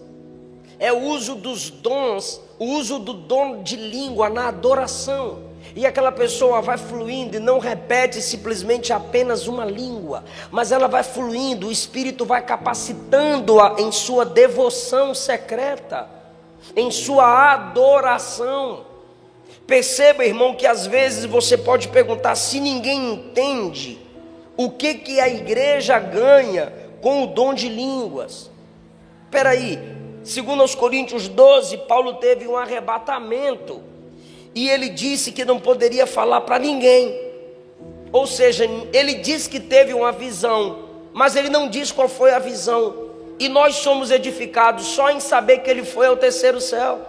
É o uso dos dons, o uso do dom de língua na adoração. E aquela pessoa vai fluindo e não repete simplesmente apenas uma língua, mas ela vai fluindo, o Espírito vai capacitando-a em sua devoção secreta, em sua adoração. Perceba, irmão, que às vezes você pode perguntar: se ninguém entende, o que a igreja ganha com o dom de línguas? Espera aí, segundo aos Coríntios 12, Paulo teve um arrebatamento, e ele disse que não poderia falar para ninguém. Ou seja, ele disse que teve uma visão, mas ele não diz qual foi a visão. E nós somos edificados só em saber que ele foi ao terceiro céu,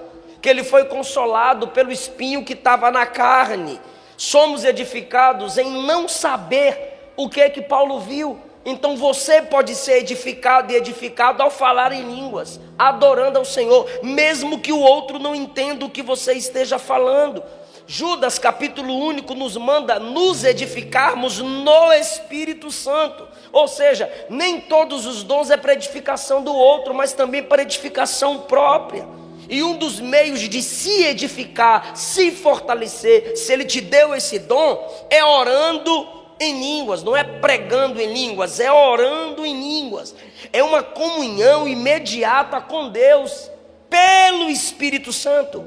que ele foi consolado pelo espinho que estava na carne. Somos edificados em não saber o que Paulo viu. Então você pode ser edificado e edificado ao falar em línguas, adorando ao Senhor, mesmo que o outro não entenda o que você esteja falando. Judas capítulo único nos manda nos edificarmos no Espírito Santo. Ou seja, nem todos os dons é para edificação do outro, mas também para edificação própria. E um dos meios de se edificar, se fortalecer, se ele te deu esse dom, é orando em línguas. Não é pregando em línguas, é orando em línguas. É uma comunhão imediata com Deus pelo Espírito Santo.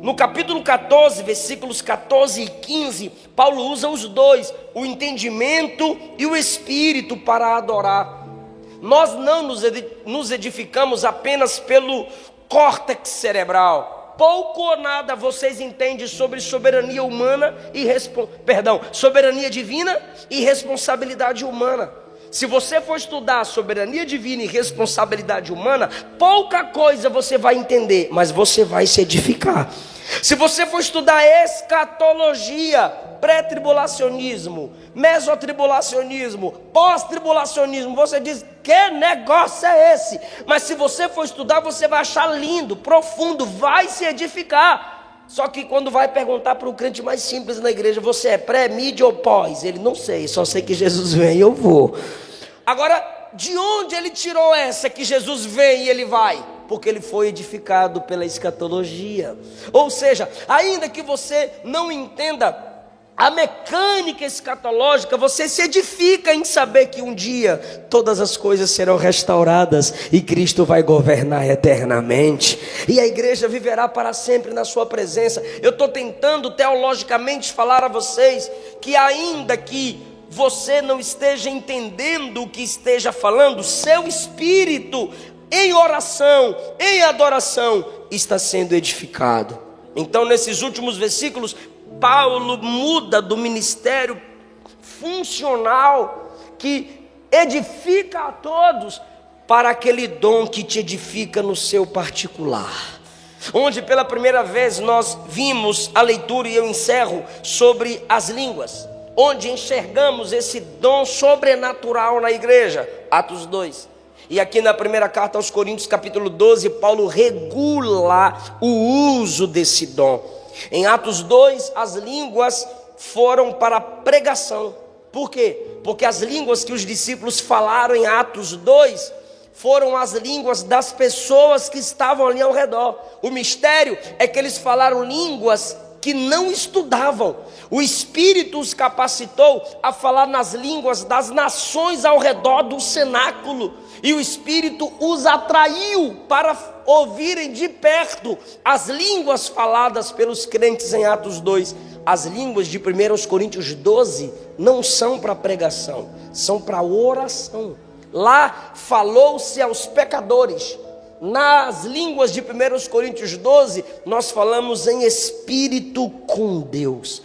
No capítulo 14, versículos 14 e 15, Paulo usa os dois, o entendimento e o espírito, para adorar. Nós não nos edificamos apenas pelo córtex cerebral. Pouco ou nada vocês entendem sobre soberania humana e soberania divina e responsabilidade humana. Se você for estudar soberania divina e responsabilidade humana, pouca coisa você vai entender, mas você vai se edificar. Se você for estudar escatologia, pré-tribulacionismo, mesotribulacionismo, pós-tribulacionismo, você diz: que negócio é esse? Mas se você for estudar, você vai achar lindo, profundo, vai se edificar. Só que quando vai perguntar para o crente mais simples na igreja: você é pré, mídia ou pós? Ele: não sei, só sei que Jesus vem e eu vou. Agora, de onde ele tirou essa que Jesus vem e ele vai? Porque ele foi edificado pela escatologia. Ou seja, ainda que você não entenda a mecânica escatológica, você se edifica em saber que um dia todas as coisas serão restauradas e Cristo vai governar eternamente, e a igreja viverá para sempre na sua presença. Eu estou tentando teologicamente falar a vocês que ainda que você não esteja entendendo o que esteja falando, seu espírito em oração, em adoração, está sendo edificado. Então, nesses últimos versículos, Paulo muda do ministério funcional que edifica a todos para aquele dom que te edifica no seu particular. Onde pela primeira vez nós vimos a leitura, e eu encerro, sobre as línguas, onde enxergamos esse dom sobrenatural na igreja. Atos 2. E aqui na primeira carta aos Coríntios, capítulo 12, Paulo regula o uso desse dom. Em Atos 2, as línguas foram para pregação. Por quê? Porque as línguas que os discípulos falaram em Atos 2 foram as línguas das pessoas que estavam ali ao redor. O mistério é que eles falaram línguas que não estudavam. O Espírito os capacitou a falar nas línguas das nações ao redor do cenáculo. E o Espírito os atraiu para ouvirem de perto as línguas faladas pelos crentes em Atos 2. As línguas de 1 Coríntios 12 não são para pregação, são para oração. Lá falou-se aos pecadores. Nas línguas de 1 Coríntios 12, nós falamos em espírito com Deus.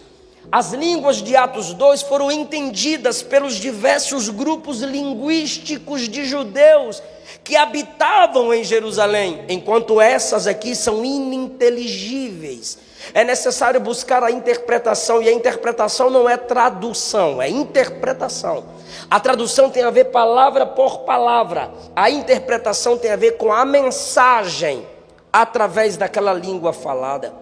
As línguas de Atos 2 foram entendidas pelos diversos grupos linguísticos de judeus que habitavam em Jerusalém, enquanto essas aqui são ininteligíveis. É necessário buscar a interpretação, e a interpretação não é tradução, é interpretação. A tradução tem a ver palavra por palavra, a interpretação tem a ver com a mensagem através daquela língua falada.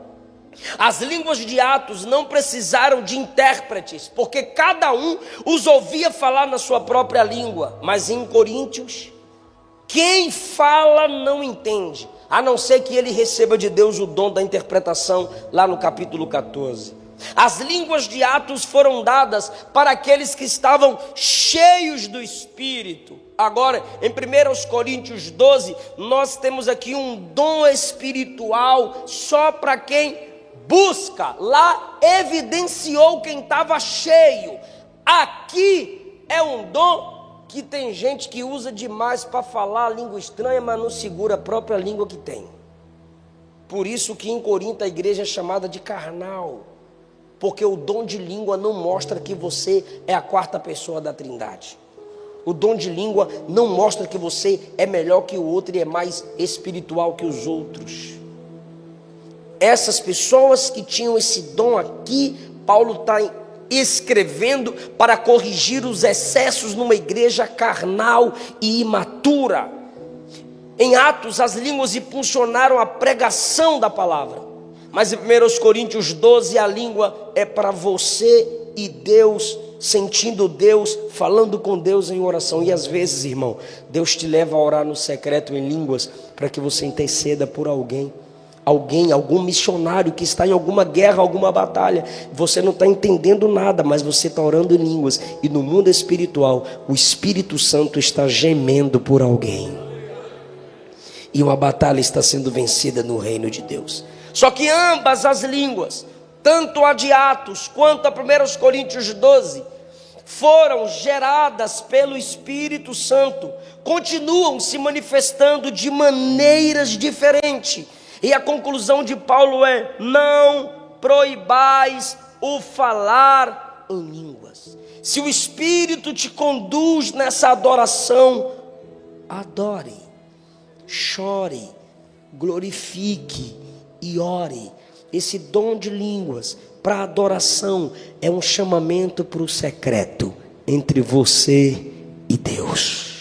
As línguas de Atos não precisaram de intérpretes, porque cada um os ouvia falar na sua própria língua. Mas em Coríntios, quem fala não entende, a não ser que ele receba de Deus o dom da interpretação, lá no capítulo 14. As línguas de Atos foram dadas para aqueles que estavam cheios do Espírito. Agora, em 1 Coríntios 12, nós temos aqui um dom espiritual só para quem busca. Lá evidenciou quem estava cheio. Aqui é um dom que tem gente que usa demais para falar a língua estranha, mas não segura a própria língua que tem. Por isso que em Corinto a igreja é chamada de carnal, porque o dom de língua não mostra que você é a quarta pessoa da Trindade. O dom de língua não mostra que você é melhor que o outro e é mais espiritual que os outros. Essas pessoas que tinham esse dom aqui, Paulo está escrevendo para corrigir os excessos numa igreja carnal e imatura. Em Atos, as línguas impulsionaram a pregação da palavra. Mas em 1 Coríntios 12, a língua é para você e Deus, sentindo Deus, falando com Deus em oração. E às vezes, irmão, Deus te leva a orar no secreto em línguas para que você interceda por alguém, algum missionário que está em alguma guerra, alguma batalha. Você não está entendendo nada, mas você está orando em línguas. E no mundo espiritual, o Espírito Santo está gemendo por alguém. E uma batalha está sendo vencida no reino de Deus. Só que ambas as línguas, tanto a de Atos quanto a 1 Coríntios 12, foram geradas pelo Espírito Santo, continuam se manifestando de maneiras diferentes. E a conclusão de Paulo é: não proibais o falar em línguas. Se o Espírito te conduz nessa adoração, adore, chore, glorifique e ore. Esse dom de línguas para adoração é um chamamento para o secreto entre você e Deus.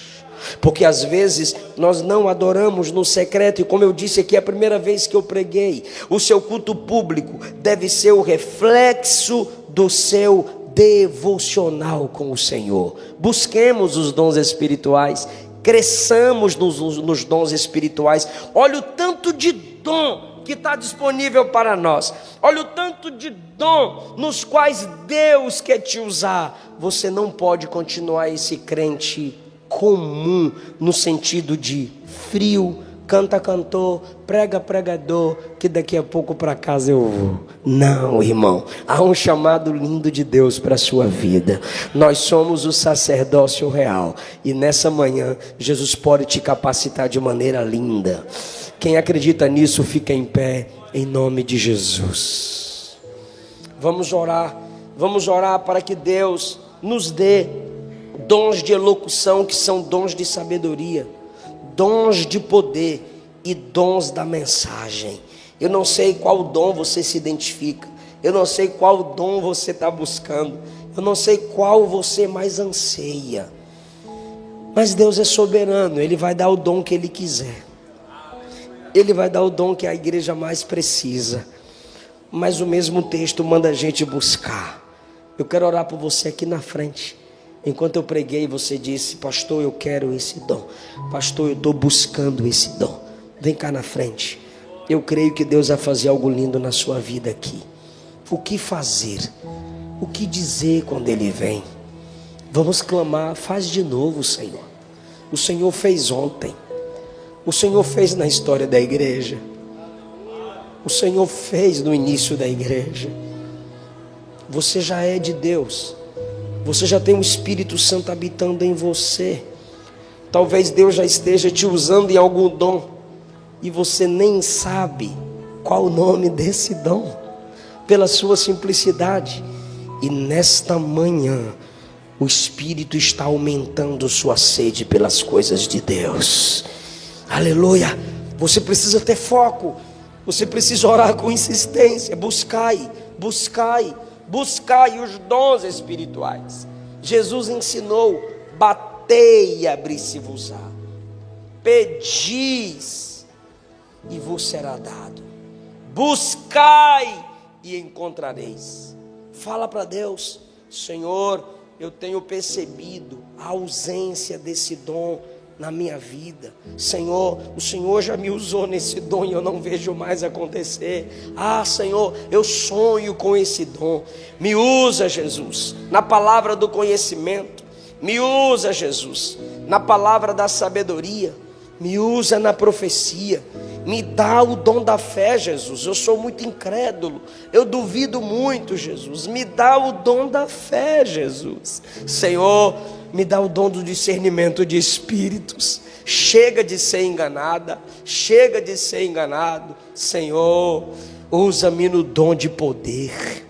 Porque às vezes nós não adoramos no secreto, e como eu disse aqui a primeira vez que eu preguei, o seu culto público deve ser o reflexo do seu devocional com o Senhor. Busquemos os dons espirituais, cresçamos nos dons espirituais. Olha o tanto de dom que está disponível para nós. Olha o tanto de dom nos quais Deus quer te usar. Você não pode continuar esse crente comum, no sentido de frio, canta cantor, prega pregador, que daqui a pouco para casa eu vou. Não, irmão, há um chamado lindo de Deus para a sua vida. Nós somos o sacerdócio real, e nessa manhã Jesus pode te capacitar de maneira linda. Quem acredita nisso, fica em pé, em nome de Jesus. Vamos orar para que Deus nos dê dons de elocução, que são dons de sabedoria, dons de poder e dons da mensagem. Eu não sei qual dom você se identifica, eu não sei qual dom você está buscando, eu não sei qual você mais anseia, mas Deus é soberano, Ele vai dar o dom que Ele quiser. Ele vai dar o dom que a igreja mais precisa. Mas o mesmo texto manda a gente buscar. Eu quero orar por você aqui na frente. Enquanto eu preguei, você disse: pastor, eu quero esse dom. Pastor, eu estou buscando esse dom. Vem cá na frente. Eu creio que Deus vai fazer algo lindo na sua vida aqui. O que fazer? O que dizer quando Ele vem? Vamos clamar, faz de novo, Senhor. O Senhor fez ontem. O Senhor fez na história da igreja. O Senhor fez no início da igreja. Você já é de Deus. Você já tem o Espírito Santo habitando em você. Talvez Deus já esteja te usando em algum dom e você nem sabe qual o nome desse dom, pela sua simplicidade. E nesta manhã o Espírito está aumentando sua sede pelas coisas de Deus. Aleluia. Você precisa ter foco. Você precisa orar com insistência. Buscai os dons espirituais. Jesus ensinou: batei e abri-se-vos-á, pedis e vos será dado, buscai e encontrareis. Fala para Deus: Senhor, eu tenho percebido a ausência desse dom na minha vida. Senhor, o Senhor já me usou nesse dom e eu não vejo mais acontecer. Senhor, eu sonho com esse dom. Me usa, Jesus, na palavra do conhecimento. Me usa, Jesus, na palavra da sabedoria. Me usa na profecia. Me dá o dom da fé, Jesus. Eu sou muito incrédulo, eu duvido muito, Jesus. Me dá o dom da fé, Jesus. Senhor, me dá o dom do discernimento de espíritos. Chega de ser enganada, chega de ser enganado. Senhor, usa-me no dom de poder.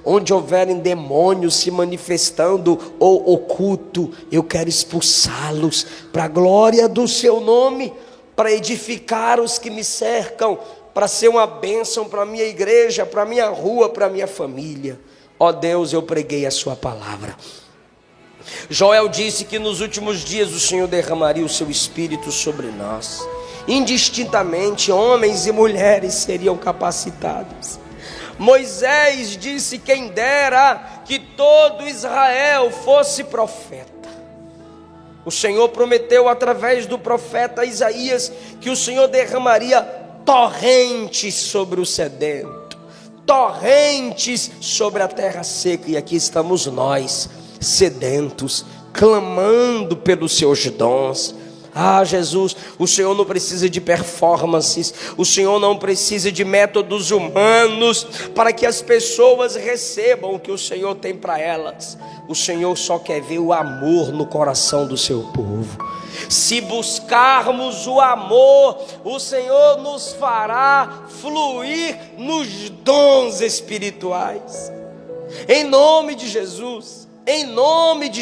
Onde houverem demônios se manifestando ou oculto, eu quero expulsá-los para a glória do seu nome, para edificar os que me cercam, para ser uma bênção para a minha igreja, para a minha rua, para a minha família. Ó Deus, eu preguei a sua palavra. Joel disse que nos últimos dias o Senhor derramaria o seu Espírito sobre nós. Indistintamente, homens e mulheres seriam capacitados. Moisés disse: quem dera que todo Israel fosse profeta. O Senhor prometeu através do profeta Isaías que o Senhor derramaria torrentes sobre o sedento, torrentes sobre a terra seca. E aqui estamos nós, sedentos, clamando pelos seus dons. Jesus, o Senhor não precisa de performances, o Senhor não precisa de métodos humanos para que as pessoas recebam o que o Senhor tem para elas. O Senhor só quer ver o amor no coração do seu povo. Se buscarmos o amor, o Senhor nos fará fluir nos dons espirituais. Em nome de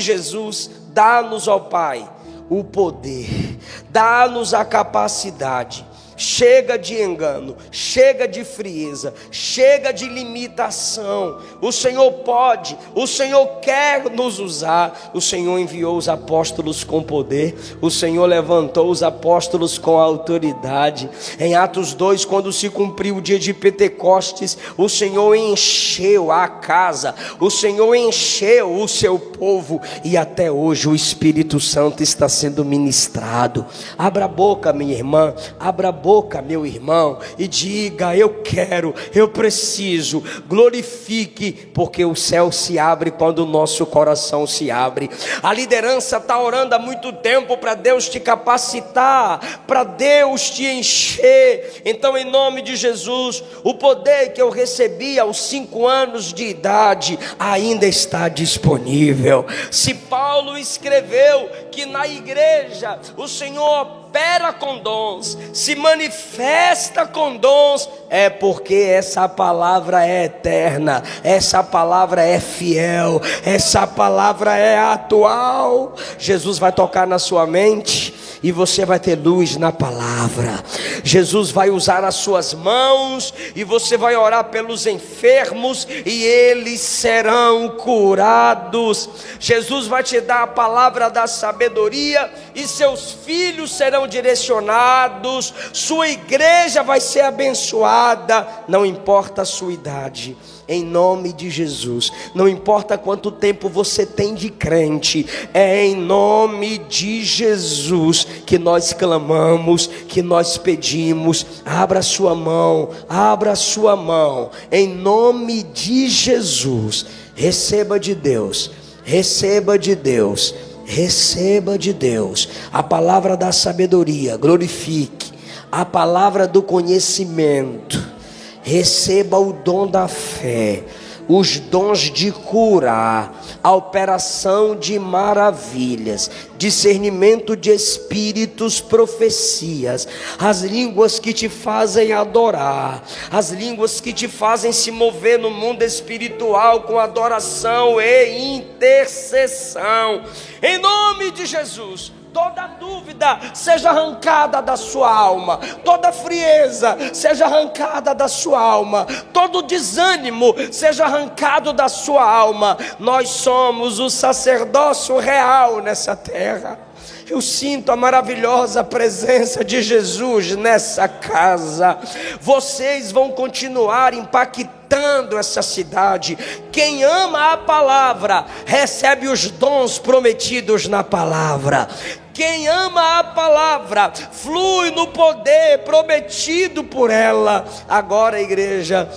Jesus, dá-nos, ó Pai, o poder, dá-nos a capacidade. Chega de engano, chega de frieza, chega de limitação. O Senhor pode, o Senhor quer nos usar. O Senhor enviou os apóstolos com poder, o Senhor levantou os apóstolos com autoridade. Em Atos 2, quando se cumpriu o dia de Pentecostes, o Senhor encheu a casa, o Senhor encheu o seu povo, e até hoje o Espírito Santo está sendo ministrado. Abra a boca, minha irmã, abra a boca, meu irmão, e diga: eu quero, eu preciso. Glorifique, porque o céu se abre quando o nosso coração se abre. A liderança está orando há muito tempo para Deus te capacitar, para Deus te encher. Então, em nome de Jesus, o poder que eu recebi aos 5 anos de idade ainda está disponível. Se Paulo escreveu que na igreja o Senhor opera com dons, se manifesta com dons, é porque essa palavra é eterna, essa palavra é fiel, essa palavra é atual. Jesus vai tocar na sua mente e você vai ter luz na palavra. Jesus vai usar as suas mãos e você vai orar pelos enfermos e eles serão curados. Jesus vai te dar a palavra da sabedoria e seus filhos serão direcionados. Sua igreja vai ser abençoada, não importa a sua idade. em nome de Jesus. Não importa quanto tempo você tem de crente, é em nome de Jesus que nós clamamos, que nós pedimos. Abra sua mão, abra sua mão, em nome de Jesus. Receba de Deus, receba de Deus, receba de Deus a palavra da sabedoria, glorifique a palavra do conhecimento, receba o dom da fé, os dons de curar, a operação de maravilhas, discernimento de espíritos, profecias, as línguas que te fazem adorar, as línguas que te fazem se mover no mundo espiritual com adoração e intercessão, em nome de Jesus. Toda dúvida seja arrancada da sua alma, toda frieza seja arrancada da sua alma, todo desânimo seja arrancado da sua alma. Nós somos o sacerdócio real nessa terra. Eu sinto a maravilhosa presença de Jesus nessa casa. Vocês vão continuar impactando essa cidade. Quem ama a palavra recebe os dons prometidos na palavra. Quem ama a palavra flui no poder prometido por ela. Agora, igreja,